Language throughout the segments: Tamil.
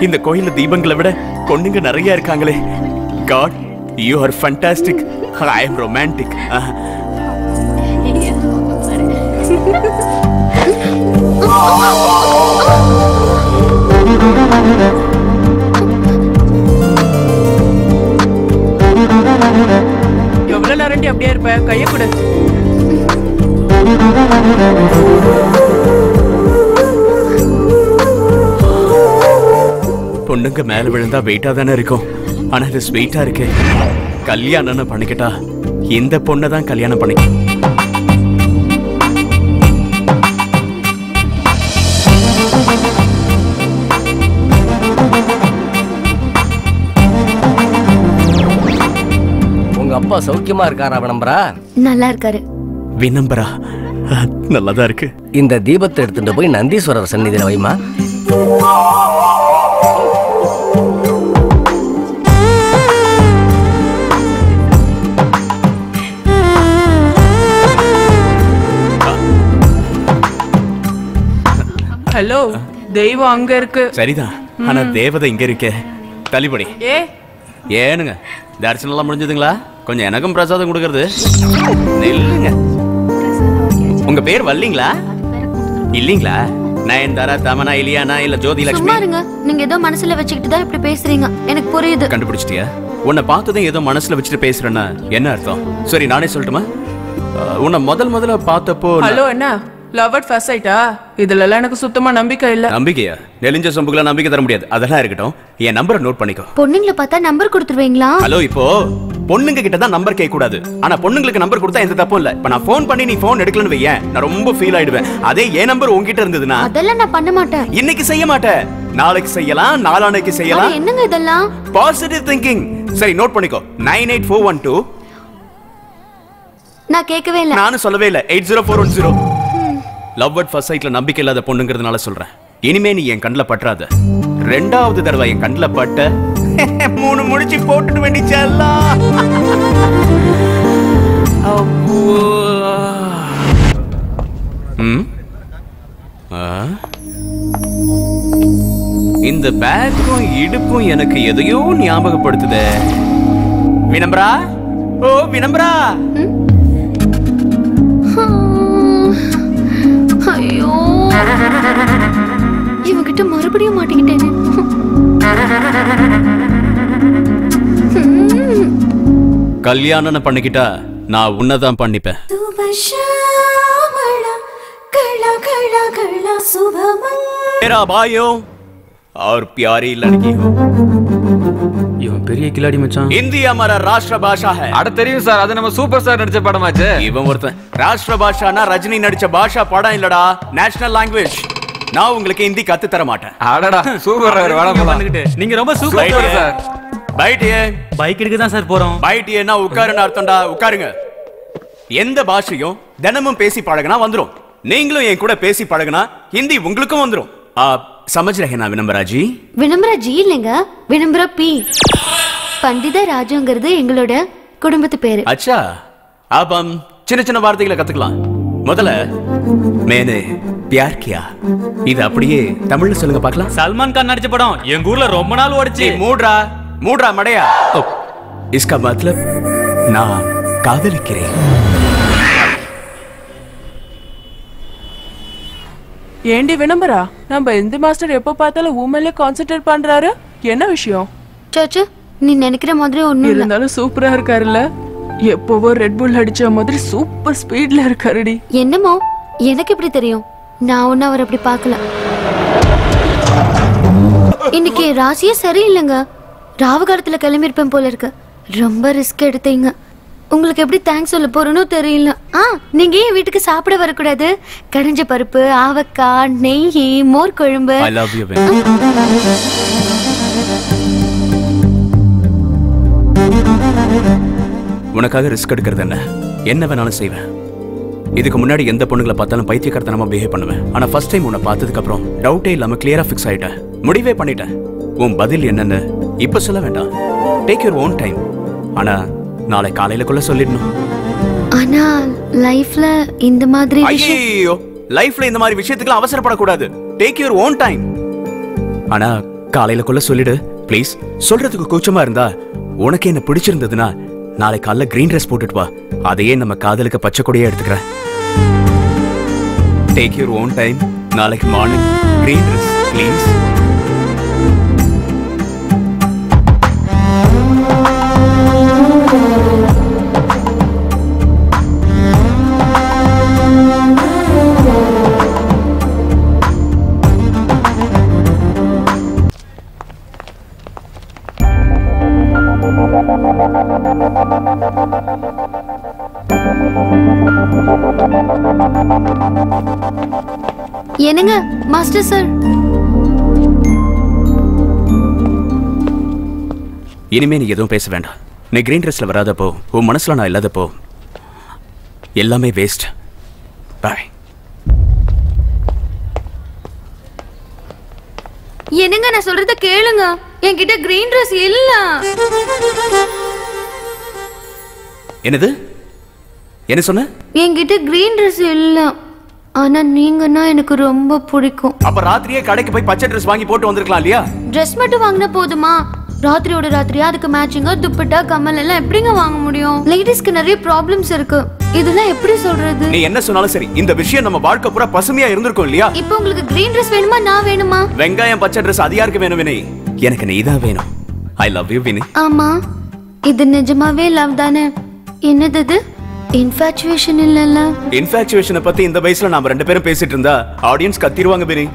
இந்த கோயில்ல தீபங்களை விட பொண்ணுங்க நிறைய இருக்காங்களே. God, you are fantastic. I am romantic. எவ்வளவு நேரண்டி அப்படியே இருப்ப? கைய கொடு. பொண்ணுங்க மேல விழுந்தா வெயிட்டா தானே இருக்கும். ஆனா இது ஸ்வீட்டா இருக்கு. கல்யாணம் பண்ணிக்கிட்டா இந்த பொண்ணை தான் கல்யாணம் பண்ணிக்க. உங்க அப்பா சௌக்கியமா இருக்காரா வினம்பரா? நல்லா இருக்காரு. வினம்பரா நல்லாதான் இருக்கு. இந்த தீபத்தை எடுத்துட்டு போய் நந்தீஸ்வரர் சந்நிதியில வைமா. ஹலோ, தெய்வம் அங்க இருக்கு. சரிதான், ஆனா தேவதை இங்க இருக்கே. தள்ளிபடி. ஏனுங்க தரிசனம் எல்லாம் முடிஞ்சதுங்களா? கொஞ்சம் எனக்கும் பிரசாதம் கொடுக்கறது. இல்லைங்க, உங்க பேர் வல்லிங்களா? இல்லீங்களா? நயன்தாரா, தமனா, இலியானா இல்ல ஜோதி லட்சுமி? சும்மாருங்க, நீங்க ஏதோ மனசுல வச்சுக்கிட்டு தான் இப்படி பேசுறீங்க. எனக்கு புரியுது. கண்டுபிடிச்சிட்டியா? உன்னை பார்த்ததும் ஏதோ மனசுல வச்சுட்டு பேசுறேன்னா என்ன அர்த்தம்? சரி நானே சொல்லட்டுமா? உன்னை முதல்ல பார்த்தப்போ. ஹலோ, என்ன லவ் அட் ஃபர்ஸ்ட் சைட்டா? இதுல எல்லாம் எனக்கு சுத்தமா நம்பிக்கை இல்ல. நம்பிக்கையா? நெலிஞ்ச சொம்புக்குள்ள நம்பிக்கை தர முடியாது. அதெல்லாம் இருக்கட்டும், என் நம்பரை நோட் பண்ணிக்கோ. பொண்ணுங்களை பார்த்தா நம்பர் கொடுத்துருவீங்களா? ஹலோ, இப்போ பொண்ணுங்க கிட்ட தான் நம்பர் கேட்க கூடாது. ஆனா பொண்ணுங்களுக்கு நம்பர் கொடுத்தா எந்த தப்பும் இல்ல. இப்ப நான் ஃபோன் பண்ணி நீ ஃபோன் எடுக்கலன்னு வையேன், நான் ரொம்ப ஃபீல் ஆயிடுவேன். அதே என் நம்பர் உன்கிட்ட இருந்ததுன்னா அதெல்லாம் நான் பண்ண மாட்டேன். இன்னைக்கு செய்ய மாட்டேன், நாளைக்கு செய்யலாம், நாளானைக்கு செய்யலாம். என்னங்க இதெல்லாம்? Positive thinking. சரி நோட் பண்ணிக்கோ. 98412. நான் கேட்கவே இல்ல. நானும் சொல்லவே இல்ல. 80410. லவ் அட் ஃபர்ஸ்ட் சைட்ல நம்பிக்கை இல்லாத பொண்ணுங்கிறதுனால சொல்றேன். இனிமே நீ என் கண்ணுல பற்றாத. ரெண்டாவது தடவை என் கண்ணுல பட்ட 3 முடிச்சு போட்டுட்டு வேண்டிச்சல்லா. இந்த பேக்கும் இடுப்பும் எனக்கு எதையோ ஞாபகப்படுத்துதே. வினம்பரா, ஓ வினம்பரா. ஐயோ, இவங்கிட்ட மறுபடியும் மாட்டிக்கிட்டேனே. கல்யாணம் பண்ணிக்கிட்டா நான் உன்னதான் பண்ணிப்பேன். मेरा भाइयों और प्यारी लड़कियों, இவன் பெரிய கில்லாடி மச்சான். हिंदी हमारा राष्ट्र भाषा है. அட தெரியும் சார், அது நம்ம சூப்பர் ஸ்டார் நடிச்ச படமாச்சே. இவன் ஒருத்தன் ராஷ்டிர பாஷானா ரஜினி நடிச்ச பாஷா படம் இல்லடா, நேஷனல் லாங்குவேஜ். நான் உங்களுக்கு ஹிந்தி கத்து தர மாட்டேன். அடடா சூப்பர். வந்துகிட்டு நீங்க ரொம்ப சூப்பர் சார். பைட்டியே, பைக் எடுக்க தான் சார் போறோம். பைட்டியேனா உட்காருன்னு அர்த்தம்டா. உட்காருங்க. எந்த பாஷையும் தினமும் பேசி பழகுனா வந்துரும். நீங்களும் என் கூட பேசி பழகுனா ஹிந்தி உங்களுக்கும் வந்துரும். समझ रहे ना विनम्रा जी? வினம்பரா ஜி இல்லைங்க, வினம்பரா பி. பண்டித ராஜுங்கிறது எங்களோட குடும்பத்து பேரு. अच्छा, अब हम சின்ன சின்ன வார்த்தைகளை கத்துக்கலாம். முதல்ல மேனே प्यार किया. இது அப்படியே தமிழ்ல சொல்லுங்க பார்க்கலாம். சல்மான் கான் நடிச்ச படம் எங்க ஊர்ல ரொம்ப நாள் ஓடிச்சு. மூட்ரா மடையா. इसका मतलब நான் காதலிக்கிறேன். ஏண்டி வினம்பரா, நம்ம இந்தி மாஸ்டர் எப்ப பார்த்தாலும் உண்மையிலே கான்சென்ட்ரேட் பண்றாரு. என்ன விஷயம்? சாச்சு, நீ நினைக்கிற மாதிரி ஒண்ணும் இல்ல. இருந்தாலும் சூப்பரா இருக்காருல்ல. எப்பவோ ரெட் புல் அடிச்ச மாதிரி சூப்பர் ஸ்பீட்ல இருக்காருடி. என்னமோ எனக்கு எப்படி தெரியும்? நான் ஒன்னும் அவர் அப்படி பார்க்கல. இன்னைக்கு ராசியே சரியில்லைங்க. ராவு காலத்துல கிளம்பியிருப்பேன் போல இருக்கு. ரொம்ப ரிஸ்க் எடுத்தீங்க. உங்களுக்கு எப்படி தேங்க்ஸ் சொல்ல போறேன்னு தெரியல. நீங்க ஏன் வீட்டுக்கு சாப்பிட வரக்கூடாது? கடைஞ்ச பருப்பு, ஆவக்காய், நெய், மோர் குழம்பு. I love you. உனக்காக ரிஸ்க் எடுக்கிறது என்ன வேணாலும் செய்வேன். இதுக்கு முன்னாடி எந்த பொண்ணுங்களை பார்த்தாலும் பைத்தியக்காரத்தனமா பிஹேவ் பண்ணுவேன். ஆனா ஃபர்ஸ்ட் டைம் உன்னை பார்த்ததுக்கு அப்புறம் டவுட்டே இல்லாம கிளியரா ஃபிக்ஸ் ஆயிட்டேன். முடிவே பண்ணிட்டேன். உன் பதில் என்னன்னு இப்ப சொல்ல வேண்டாம். Take your own time. ஆனா நாளை காலையிலக்குள்ள சொல்லிடணும். ஆனா லைஃப்ல இந்த மாதிரி ஐயோ, லைஃப்ல இந்த மாதிரி விஷயத்துக்கு அவசரப்படக்கூடாது. Take your own time. ஆனா காலையிலக்குள்ள சொல்லிடு ப்ளீஸ். சொல்றதுக்கு கூச்சமா இருந்தா உனக்கு என்ன பிடிச்சிருந்ததுன்னா நாளை காலைல கிரீன் ட்ரெஸ் போட்டுட்டு வா. அதையே நம்ம காதலுக்கு பச்சை கொடியா எடுத்துக்கிறேன். Take your own time. நாளைக்கு மார்னிங் கிரீன் ட்ரெஸ் ப்ளீஸ். என்னங்க மாஸ்டர் சார்? இனிமே நீ எதுவும் பேச வேண்டாம். நீ கிரீன் ட்ரெஸ்ல வராதப்போ, உன் மனசுல நான் இல்லாதப்போ எல்லாமே வேஸ்ட். பாய். என்னங்க நான் சொல்றத கேளுங்க. என்கிட்ட கிரீன் ட்ரெஸ் இல்ல. என்னது? என்ன சொன்ன? என்கிட்ட கிரீன் ட்ரெஸ் இல்ல. ஆனா நீங்கன்னா எனக்கு ரொம்ப பிடிக்கும். அப்ப ராத்திரியே கடைக்கு போய் பச்சை ட்ரெஸ் வாங்கி போட்டு வந்திருக்கலாம் இல்லையா? ட்ரெஸ் மட்டும் வாங்கினா போதுமா? ராத்திரியோட ராத்திரியா அதுக்கு மேட்சிங்கா துப்பட்டா கம்மல் எல்லாம் எப்படிங்க வாங்க முடியும்? லேடிஸ்க்கு நிறைய ப்ராப்ளம்ஸ் இருக்கு. இதெல்லாம் எப்படி சொல்றது? நீ என்ன சொன்னாலும் சரி, இந்த விஷயம் நம்ம வாழ்க்கை பூரா பசுமையா இருந்திருக்கும் இல்லையா? இப்போ உங்களுக்கு கிரீன் ட்ரெஸ் வேணுமா நான் வேணுமா? வெங்காயம் பச்சை ட்ரெஸ் அது யாருக்கு வேணும் வினய்? எனக்கு நீதான் வேணும். I love you Vinay. ஆமா, இது நிஜமாவே லவ் தானே? என்னது இது? இன்ஃபாச்சுவேஷன் இல்லல்ல? இன்ஃபாச்சுவேஷனை பத்தி இந்த வயசுல நாம ரெண்டு பேரும் பேசிட்டு இருந்தா ஆடியன்ஸ் கத்திடுவாங்க வினய்.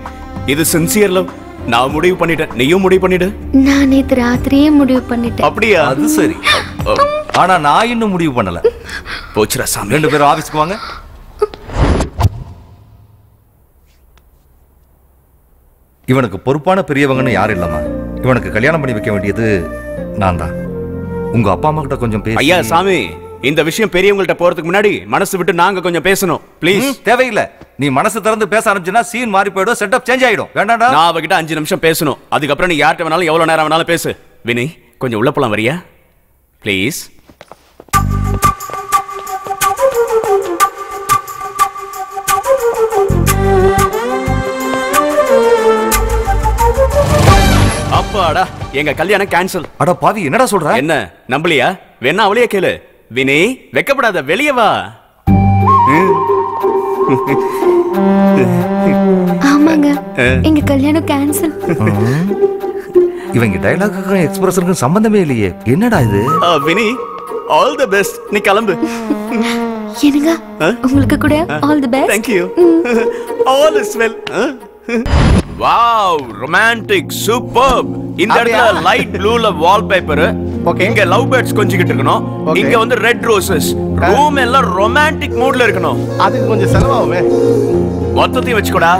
இது சின்சியர் லவ். நான் முடிவு பண்ணிட்டேன், நீயும் முடிவு பண்ணிடு. நான் நேத்து ராத்திரியே முடிவு பண்ணிட்டேன். அப்படியா? அது சரி. ஆனா நான் இன்னும் முடிவு பண்ணல. போச்சுரா சாமி. ரெண்டு பேரும் ஆபீஸ்க்கு வாங்க. இவனுக்கு பொறுப்பான பெரியவங்கன்னு யாரும் இல்லம்மா. இவனுக்கு கல்யாணம் பண்ணி வைக்க வேண்டியது நான் தான். உங்க அப்பா அம்மா கிட்ட கொஞ்சம் பேச. ஐயா சாமி, இந்த விஷயம் பெரியவங்கள்ட்ட போறதுக்கு முன்னாடி மனசு விட்டு நாங்க கொஞ்சம் பேசணும் ப்ளீஸ். தேவையில்லை. நீ மனசு திறந்து பேச ஆரம்பிச்சுனா சீன் மாறி போய்டும், செட்டப் சேஞ்ச் ஆயிடும். வேண்டாம்டா. நான் அவகிட்ட 5 நிமிஷம் பேசணும். அதுக்கப்புறம் நீ யார்கிட்ட வேணாலும் எவ்வளவு நேரம் வேணாலும் பேசு. வினய் கொஞ்சம் உள்ள போலாம் வரியா ப்ளீஸ்? அப்பாடா, எங்க கல்யாணம் கேன்சல். அட பாவி, என்னடா சொல்ற? என்ன நம்பலையா? வேணா அவளையே கேளு. வினய் வெக்கப்படாத, வெளியே வா. ஆமாங்க, எங்க கல்யாணம் கேன்சல். இவங்க டயலாக்குக்கும் எக்ஸ்பிரஷனுக்கும் சம்பந்தமே இல்லையே. என்னடா இது? Vinay all the best. நீ கிளம்பு. என்னங்க உங்களுக்கு கூட all the best. Thank you. All is well. Wow, romantic, superb. இந்த இடத்துல லைட் ப்ளூல வால்பேப்பர். இங்க லவ் பேர்ட்ஸ் கொஞ்சிக்கிட்டு இருக்கணும். இங்க வந்து ரெட் ரோசஸ். ரூம் எல்லாம் ரொமான்டிக் மூட்ல இருக்கணும். அதுக்கு கொஞ்சம் செலவாகுமே. மொத்தத்தையும் வச்சுக்கோடா.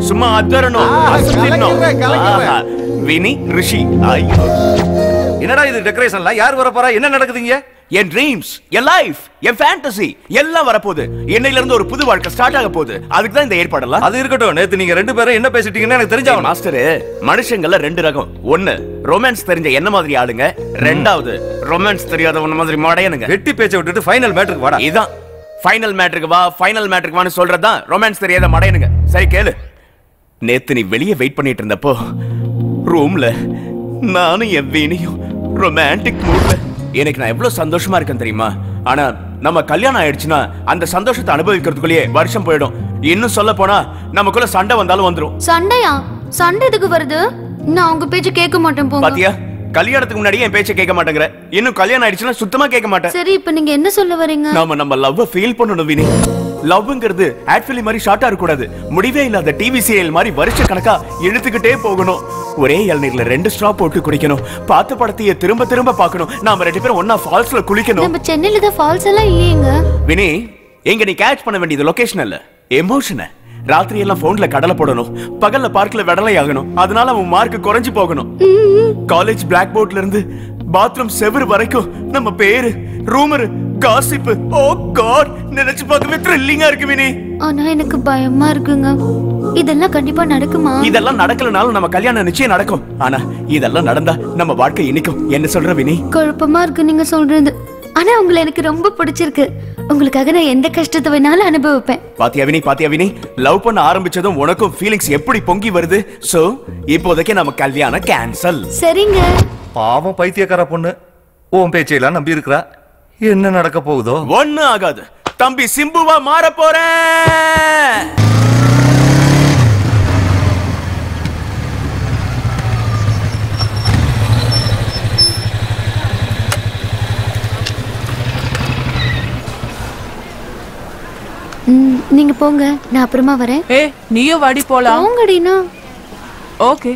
சும்மா அதரணும், அசத்திடணும். வினி ரிஷி. ஐயோ, என்னடா இது டெக்கரேஷன்ல? யார் வர போறா? என்ன நடக்குதுங்க? என் ட்ரீம்ஸ், என் லைஃப், என் ஃபேண்டசி எல்லாம் வரப்போகுது. என்னையில இருந்து ஒரு புது வாழ்க்கை ஸ்டார்ட் ஆக போகுது. அதுக்கு தான் இந்த ஏற்பாடெல்லாம். அது இருக்கட்டும். நேத்து நீங்க ரெண்டு பேரும் என்ன பேசிட்டீங்கன்னு எனக்கு தெரிஞ்சாகும். மாஸ்டர், மனுஷங்கள்ல 2 ரகம். ஒன்னு ரொமான்ஸ் தெரிஞ்ச என்ன மாதிரி ஆளுங்க. ரெண்டாவது ரொமான்ஸ் தெரியாதவன மாதிரி மடையனுங்க. வெட்டி பேச்ச விட்டுட்டு ஃபைனல் மேட்டருக்கு வாடா. இதான் ஃபைனல் மேட்டருக்கு வா, ஃபைனல் மேட்டருக்கு வான்னு சொல்றதுதான் ரொமான்ஸ் தெரியாத மடையனுங்க. சரி கேளு. நேத்து நீ வெளியே வெயிட் பண்ணிட்டு இருந்தப்போ ரூம்ல நானும் என் வீணையும் ரொமான்டிக் மூட்ல. எனக்கு நான் எவ்வளவு சந்தோஷமா இருக்கேன் தெரியுமா? ஆனா நம்ம கல்யாணம் ஆயிடுச்சுன்னா அந்த சந்தோஷத்தை அனுபவிக்கிறதுக்குள்ளேயே வருஷம் போயிடும். இன்னும் சொல்ல போனா நமக்குள்ள சண்டை வந்தாலும் வந்துரும். சண்டையா? சண்டை எதுக்கு வருது? நான் உங்க பேச்ச கேட்க மாட்டேன் போங்க. பாத்தியா, கல்யாணத்துக்கு முன்னாடி என் பேச்ச கேட்க மாட்டேங்கற. இன்னும் கல்யாணம் ஆயிடுச்சுன்னா சுத்தமா கேட்க மாட்டேன். சரி, இப்போ நீங்க என்ன சொல்ல வரீங்க? நம்ம லவ் ஃபீல் பண்ணணும் வினி. லவ்ங்கிறது ஆட் ஃபிலிம் மாதிரி ஷார்ட்டா இருக்க கூடாது. முடிவே இல்லாத டிவி சீரியல் மாதிரி வருஷ கணக்கா இழுத்துக்கிட்டே போகணும். ஒரே இளநீர்ல 2 ஸ்ட்ரா போட்டு குடிக்கணும். பார்த்த படத்தையே திரும்ப திரும்ப பார்க்கணும். நாம 2 பேரும் ஒண்ணா ஃபால்ஸ்ல குளிக்கணும். நம்ம சென்னையில தான் ஃபால்ஸ் எல்லாம் இல்லையேங்க. வினி, எங்க நீ கேட்ச் பண்ண வேண்டியது லொகேஷன் இல்ல, எமோஷன். ராத்திரி எல்லாம் போன்ல கடலை போடணும், பகல்ல பார்க்ல வெடலை ஆகணும். அதனால அவன் மார்க் குறைஞ்சு போகணும். காலேஜ் பிளாக் போர்ட்ல இருந்து பாத்ரூம் செவரு வரைக்கும் நம்ம பேரு, ரூமர், காசிப். ஓ காட், நினைச்சு பார்க்கவே த்ரில்லிங்கா இருக்கு வினி. ஆனா எனக்கு பயமா இருக்குங்க. இதெல்லாம் கண்டிப்பா நடக்குமா? இதெல்லாம் நடக்கலனாலும் நம்ம கல்யாணம் நிச்சயம் நடக்கும். ஆனா இதெல்லாம் நடந்தா நம்ம வாழ்க்கை இனிக்கும். என்ன சொல்ற வினி? குழப்பமா இருக்கு நீங்க சொல்றது. ஆனா உங்களை எனக்கு ரொம்ப பிடிச்சிருக்கு. உங்களுக்காக நான் எந்த கஷ்டத்தை வேணாலும் அனுபவிப்பேன். பாத்தியா வினி லவ் பண்ண ஆரம்பிச்சதும் உனக்கும் ஃபீலிங்ஸ் எப்படி பொங்கி வருது. சோ இப்போதைக்கு நம்ம கல்யாணம் கேன்சல். சரிங்க. பாவம் பைத்தியக்கார பொண்ணு உன் பேச்சையெல்லாம் நம்பி இருக்கிறா. என்ன நடக்க போகுதோ? ஒண்ணு ஆகாது. தம்பி சிம்புவா மாற போறேன். நீங்க போங்க, நான் அப்புறமா வரேன். நீயும் வாடி போலாம். போங்கடினா. Okay.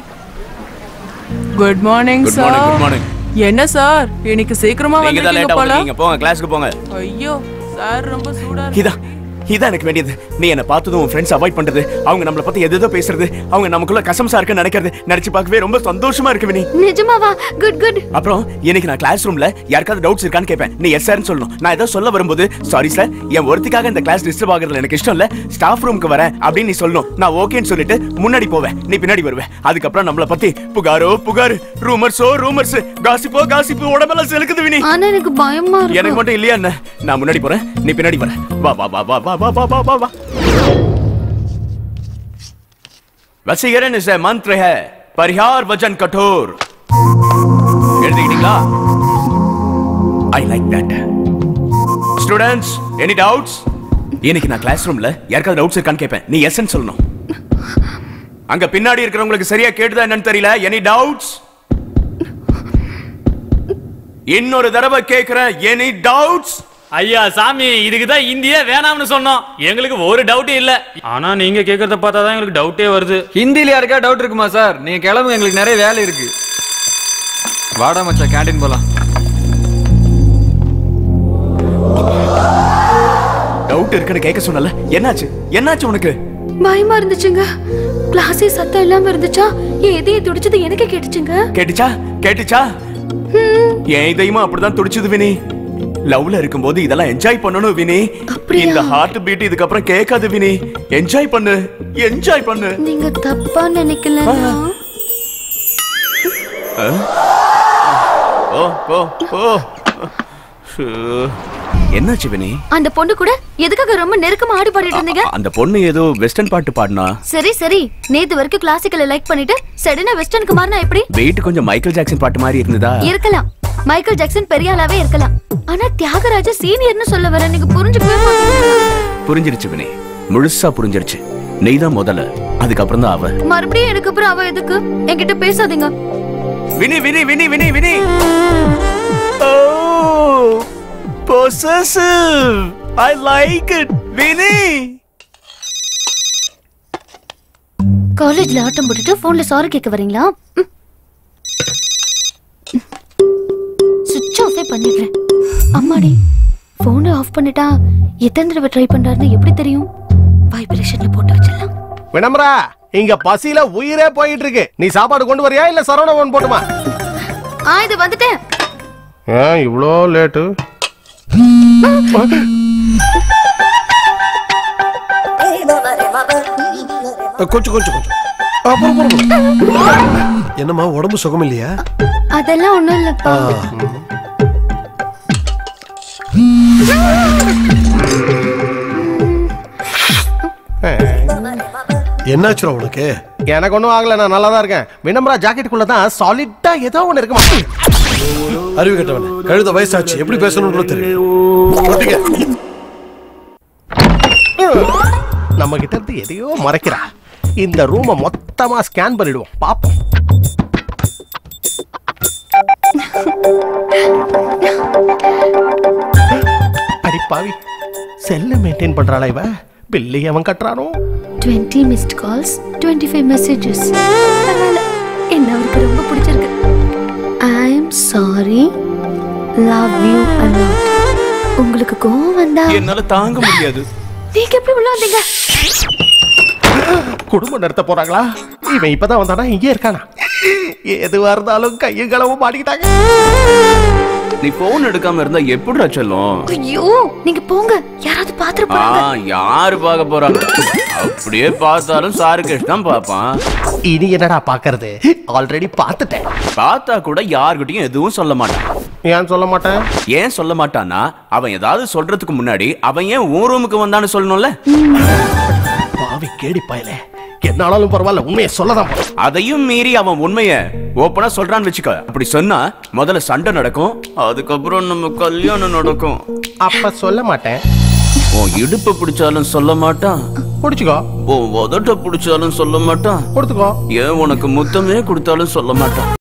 Good morning good sir. Morning. Good morning. என்ன சார் இன்னைக்கு சீக்கிரமா வந்திருக்கீங்க போல. நீங்க போங்க கிளாஸ்க்கு போங்க. ஐயோ சார் ரொம்ப சூடா இருக்கு. இதான் எனக்கு வேண்டியது. நீ என்ன பார்த்ததும் உன் ஃப்ரெண்ட்ஸ் அவாய்ட் பண்றது, அவங்க நம்மள பத்தி எதோ பேசுறது, அவங்க நமக்குள்ள கசம்சா இருக்குன்னு நினைக்கிறது நினைச்சு பார்க்கவே ரொம்ப சந்தோஷமா இருக்கு வினி. நிஜமாவா? Good good. அப்புறம் இன்னைக்கு நான் கிளாஸ் ரூம்ல யாருக்காவது டவுட்ஸ் இருக்கான்னு கேட்பேன். நீ எஸ் சார்னு சொல்லணும். நான் ஏதோ சொல்ல வரும்போது சாரி சார் என் ஒருத்திக்காக இந்த கிளாஸ் டிஸ்டர்ப் ஆகுறதுல எனக்கு இஷ்டம் இல்ல, ஸ்டாஃப் ரூமுக்கு வரேன் அப்படின்னு நீ சொல்லணும். நான் ஓகேன்னு சொல்லிட்டு முன்னாடி போவேன், நீ பின்னாடி வருவேன். அதுக்கப்புறம் நம்மள பத்தி புகாரோ புகார், ரூமர்ஸோ ரூமர்ஸ், காசிப்போ காசிப்பு, உடம்பெல்லாம் செலுக்குது வினி. ஆனா எனக்கு பயமா இருக்கு. எனக்கு மட்டும் இல்லையா என்ன? நான் முன்னாடி போறேன், நீ பின்னாடி வர. வா வா வா வா வா வா வா வா வா. वशीकरण से मंत्र है, परिहार वचन कठोर. எழுதிட்டீங்களா? I like that. Students, any doubts? இன்னைக்கு நான் கிளாஸ் ரூம்ல யாருக்காவது டவுட்ஸ் இருக்கான்னு கேட்பேன். நீ எஸ்ன்னு சொல்லணும். அங்க பின்னாடி இருக்கிறவங்களுக்கு சரியா கேட்டுதா என்னன்னு தெரியல. Any doubts? இன்னொரு தடவை கேக்குறேன். Any doubts? ஐயா சாமி, இதுக்கு தான் இந்தியே வேணாம்னு சொன்னோம். எங்களுக்கு ஒரு டவுட்டே இல்ல. ஆனா நீங்க கேக்குறத பார்த்தா தான் எங்களுக்கு டவுட்டே வருது. ஹிந்தில யாருக்கா டவுட் இருக்குமா சார்? நீங்க கிளம்புங்க, எங்களுக்கு நிறைய வேலை இருக்கு. வாடா மச்சான், கேண்டீன் போலாம். டவுட் இருக்குன்னு கேட்க சொன்னல, என்னாச்சு உனக்கு? பயமா இருந்துச்சுங்க. கிளாஸே சத்தம் இல்லாம இருந்துச்சா, என் இதயம் துடிச்சது எனக்கு கேட்டுச்சுங்க. கேட்டுச்சா? என் இதயமா அப்படிதான் துடிச்சது வினி. லவ்ல இருக்கும்போது இதெல்லாம் என்ஜாய் பண்ணணும் வினி. இந்த ஹார்ட் பீட் இதுக்கு அப்புறம் கேட்காது வினி. என்ஜாய் பண்ணு. நீங்க தப்பா நினைக்கல. என்னாச்சு வினி? அந்த பொண்ணு கூட எதுக்காக ரொம்ப நெருக்கமா ஆடி பாடிட்டு இருந்தீங்க? அந்த பொண்ணு ஏதோ வெஸ்டர்ன் பாட்டு பாடுனா. சரி நேத்து வரைக்கும் கிளாசிக்கல லைக் பண்ணிட்டு சடனா வெஸ்டர்னுக்கு மாறினா எப்படி? வெயிட் கொஞ்சம் மைக்கேல் ஜாக்சன் பாட்டு மாதிரி இருந்ததா? இருக்கலாம். மைக்கேல் ஜாக்சன் பெரிய ஆளாவே இருக்கலாம். ஆனா தியாகராஜ சீனியர்னு சொல்ல வர நீங்க புரிஞ்சுக்கவே மாட்டீங்க. புரிஞ்சிருச்சு வினி, முழுசா புரிஞ்சிருச்சு. நீதான் முதல்ல, அதுக்கப்புறம் தான் அவ. மறுபடியும் எனக்கு அப்புறம் அவ எதுக்கு? என்கிட்ட பேசாதீங்க. வினி. ஓ possessive. I like it. Vini. காலேஜ்ல ஆட்டம் போட்டுட்டு போன்ல சாரி கேட்க வரீங்களா? சுவிட்ச் ஆஃபே பண்ணிடுறேன். அம்மாடி, போனை ஆஃப் பண்ணிட்டா எத்தனை தடவை ட்ரை பண்றாருன்னு எப்படி தெரியும்? வைப்ரேஷன்ல போட்டு வச்சிடலாம். வினம்ரா, இங்க பசியில உயிரே போயிட்டு இருக்கு. நீ சாப்பாடு கொண்டு வரியா இல்ல சரவண போன் போட்டுமா? இது வந்துட்டேன். இவ்ளோ லேட்டு? கொஞ்சம் என்னம்மா, உடம்பு சுகம் இல்லையா? அதெல்லாம் ஒண்ணும் இல்லப்பா. என்னாச்சுரா உனக்கு? எனக்கு ஒண்ணும் ஆகல, நான் நல்லா தான் இருக்கேன். வினம்ரா ஜாக்கெட்டுக்குள்ள தான் சாலிட்டா ஏதோ ஒண்ணு இருக்குமா? அறிவு கட்டவனே, கழுத வயசாச்சு, எப்படி பேசணும்னு தெரியும். நம்ம கிட்ட இருந்து எதையோ மறைக்கிறா. இந்த ரூமை மொத்தமா ஸ்கேன் பண்ணிடுவோம், பாப்போம். அடிப்பாவி, செல்ல மெயின்டைன் பண்றாளா இவ? பில்லி அவன் கட்டுறானோ? 20 missed calls, 25 messages. என்ன அவருக்கு ரொம்ப பிடிச்சிருக்கு. I am sorry, love you a lot. உங்களுக்கு கோவம் வந்தா என்னால தாங்க முடியாது. நீங்க எப்படி உள்ள வந்தீங்க? குடும்பம் நடத்த போறாங்களா? இவன் இப்பதான் வந்தானா, இங்கே இருக்கானா? எதுவா இருந்தாலும் கையும் களவும் மாட்டிக்கிட்டாங்க. நீ போன் எடுக்காம இருந்தா எப்படிடா செல்லும்? ஐயோ, நீங்க போங்க, யாராவது பாத்துற போறாங்க. யாரு பாக்க போறாங்க? அப்படியே பார்த்தாலும் சாருகேஷ் தான் பாப்பான். இனி என்னடா பாக்குறது? ஆல்ரெடி பார்த்துட்டேன். பார்த்தா கூட யார்கிட்டயும் எதுவும் சொல்ல மாட்டான். ஏன் சொல்ல மாட்டேன்? ஏன் சொல்ல மாட்டான்னா அவன் ஏதாவது சொல்றதுக்கு முன்னாடி அவன் ஏன் உன் ரூமுக்கு வந்தான்னு சொல்லணும்ல. பாவி கேடி பயலே, என்ன ஆனாலும் பரவாயில்ல, உண்மையை சொல்லதான் போறேன். அதையும் மீறி அவன் உண்மைய ஓப்பனா சொல்றான்னு வச்சுக்க. அப்படி சொன்னா முதல்ல சண்டை நடக்கும், அதுக்கப்புறம் நம்ம கல்யாணம் நடக்கும். அப்ப சொல்ல மாட்டேன். உன் இடுப்பு பிடிச்சாலும் சொல்ல மாட்டான், பிடிச்சுக்கோ. உன் உதட்ட பிடிச்சாலும் சொல்ல மாட்டான், கொடுத்துக்கோ. ஏன் உனக்கு முத்தமே கொடுத்தாலும் சொல்ல மாட்டான்.